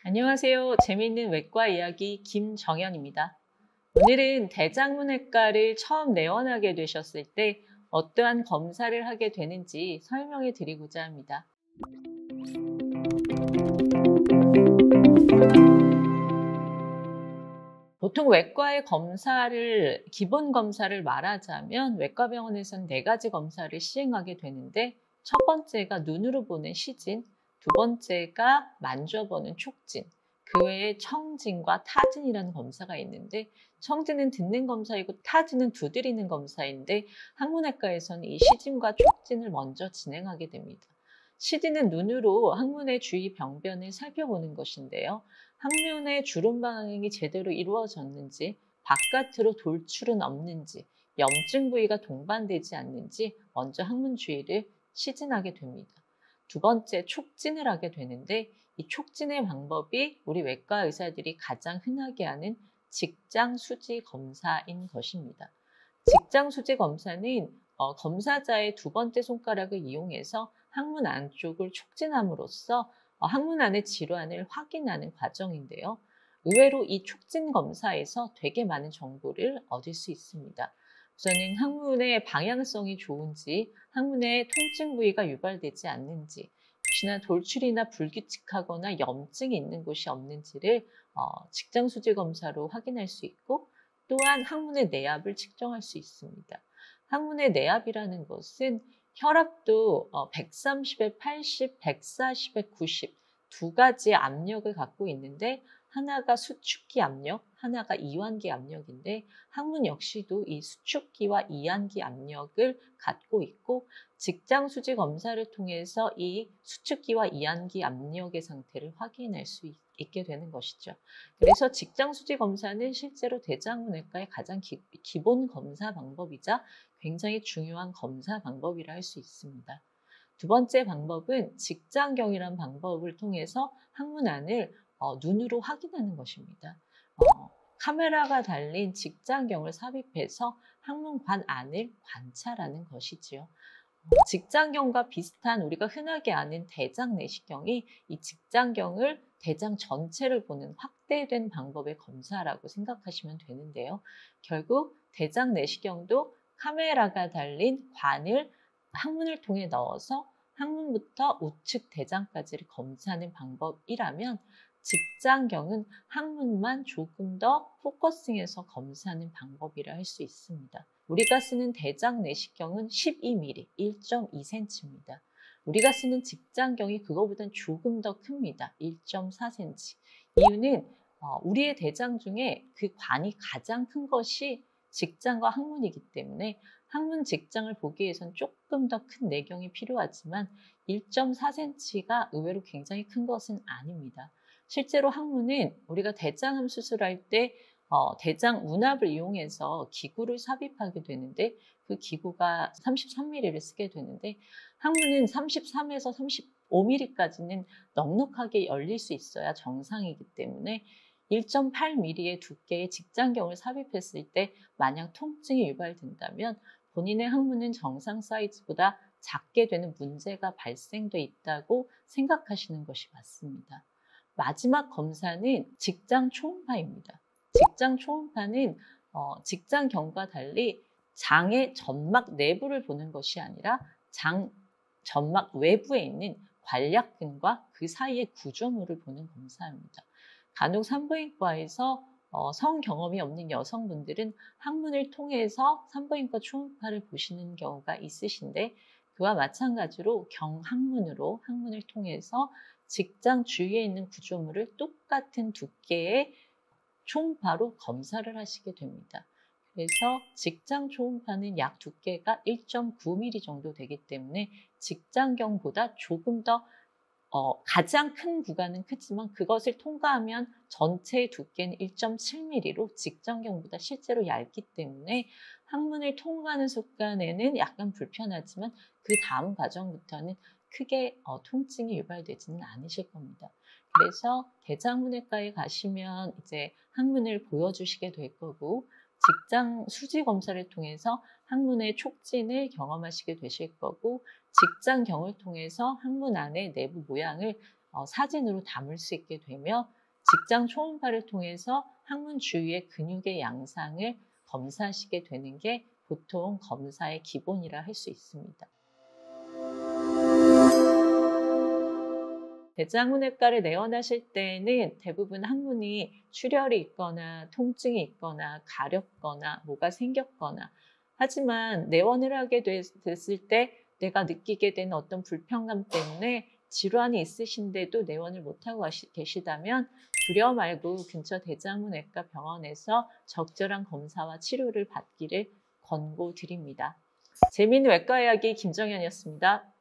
안녕하세요. 재미있는 외과 이야기 김정연입니다. 오늘은 대장문외과를 처음 내원하게 되셨을 때 어떠한 검사를 하게 되는지 설명해 드리고자 합니다. 보통 외과의 기본 검사를 말하자면 외과병원에서는 4가지 검사를 시행하게 되는데, 첫 번째가 눈으로 보는 시진, 두 번째가 만져보는 촉진, 그 외에 청진과 타진이라는 검사가 있는데, 청진은 듣는 검사이고 타진은 두드리는 검사인데, 항문외과에서는 이 시진과 촉진을 먼저 진행하게 됩니다. 시진은 눈으로 항문의 주위 병변을 살펴보는 것인데요. 항문의 주름 방향이 제대로 이루어졌는지, 바깥으로 돌출은 없는지, 염증 부위가 동반되지 않는지 먼저 항문 주위를 시진하게 됩니다. 두 번째, 촉진을 하게 되는데, 이 촉진의 방법이 우리 외과 의사들이 가장 흔하게 하는 직장 수지 검사인 것입니다. 직장 수지 검사는 검사자의 두 번째 손가락을 이용해서 항문 안쪽을 촉진함으로써 항문 안의 질환을 확인하는 과정인데요. 의외로 이 촉진 검사에서 되게 많은 정보를 얻을 수 있습니다. 우선은 항문의 방향성이 좋은지, 항문의 통증 부위가 유발되지 않는지, 혹시나 돌출이나 불규칙하거나 염증이 있는 곳이 없는지를 직장 수지 검사로 확인할 수 있고, 또한 항문의 내압을 측정할 수 있습니다. 항문의 내압이라는 것은 혈압도 130에 80, 140에 90 두 가지 압력을 갖고 있는데, 하나가 수축기 압력, 하나가 이완기 압력인데, 항문 역시도 이 수축기와 이완기 압력을 갖고 있고, 직장 수지 검사를 통해서 이 수축기와 이완기 압력의 상태를 확인할 수 있게 되는 것이죠. 그래서 직장 수지 검사는 실제로 대장문외과의 가장 기본 검사 방법이자 굉장히 중요한 검사 방법이라 할 수 있습니다. 두 번째 방법은 직장경이라는 방법을 통해서 항문 안을 눈으로 확인하는 것입니다. 카메라가 달린 직장경을 삽입해서 항문관 안을 관찰하는 것이지요. 직장경과 비슷한 우리가 흔하게 아는 대장 내시경이 이 직장경을 대장 전체를 보는 확대된 방법의 검사라고 생각하시면 되는데요. 결국 대장 내시경도 카메라가 달린 관을 항문을 통해 넣어서 항문부터 우측 대장까지를 검사하는 방법이라면, 직장경은 항문만 조금 더 포커싱해서 검사하는 방법이라 할 수 있습니다. 우리가 쓰는 대장 내시경은 12mm, 1.2cm입니다. 우리가 쓰는 직장경이 그거보다는 조금 더 큽니다. 1.4cm. 이유는 우리의 대장 중에 그 관이 가장 큰 것이 직장과 항문이기 때문에 항문 직장을 보기 위해서는 조금 더 큰 내경이 필요하지만 1.4cm가 의외로 굉장히 큰 것은 아닙니다. 실제로 항문은 우리가 대장암 수술할 때 대장 운압을 이용해서 기구를 삽입하게 되는데, 그 기구가 33mm를 쓰게 되는데, 항문은 33에서 35mm까지는 넉넉하게 열릴 수 있어야 정상이기 때문에 1.8mm의 두께의 직장경을 삽입했을 때 만약 통증이 유발된다면 본인의 항문은 정상 사이즈보다 작게 되는 문제가 발생돼 있다고 생각하시는 것이 맞습니다. 마지막 검사는 직장 초음파입니다. 직장 초음파는 직장경과 달리 장의 점막 내부를 보는 것이 아니라 장 점막 외부에 있는 관략근과 그 사이의 구조물을 보는 검사입니다. 간혹 산부인과에서 성 경험이 없는 여성분들은 항문을 통해서 산부인과 초음파를 보시는 경우가 있으신데, 그와 마찬가지로 경항문으로 항문을 통해서 직장 주위에 있는 구조물을 똑같은 두께의 초음파로 검사를 하시게 됩니다. 그래서 직장 초음파는 약 두께가 1.9mm 정도 되기 때문에 직장경보다 조금 더 가장 큰 구간은 크지만 그것을 통과하면 전체의 두께는 1.7mm로 직장경보다 실제로 얇기 때문에 항문을 통과하는 순간에는 약간 불편하지만 그 다음 과정부터는 크게 통증이 유발되지는 않으실 겁니다. 그래서 대장문외과에 가시면 이제 항문을 보여주시게 될 거고, 직장 수지 검사를 통해서 항문의 촉진을 경험하시게 되실 거고, 직장경을 통해서 항문 안의 내부 모양을 사진으로 담을 수 있게 되며 직장 초음파를 통해서 항문 주위의 근육의 양상을 검사하시게 되는 게 보통 검사의 기본이라 할 수 있습니다. 대장문외과를 내원하실 때는 대부분 항문이 출혈이 있거나 통증이 있거나 가렵거나 뭐가 생겼거나, 하지만 내원을 하게 됐을 때 내가 느끼게 되는 어떤 불편감 때문에 질환이 있으신데도 내원을 못하고 계시다면 두려워 말고 근처 대장문외과 병원에서 적절한 검사와 치료를 받기를 권고드립니다. 재미있는 외과 이야기 김정현이었습니다.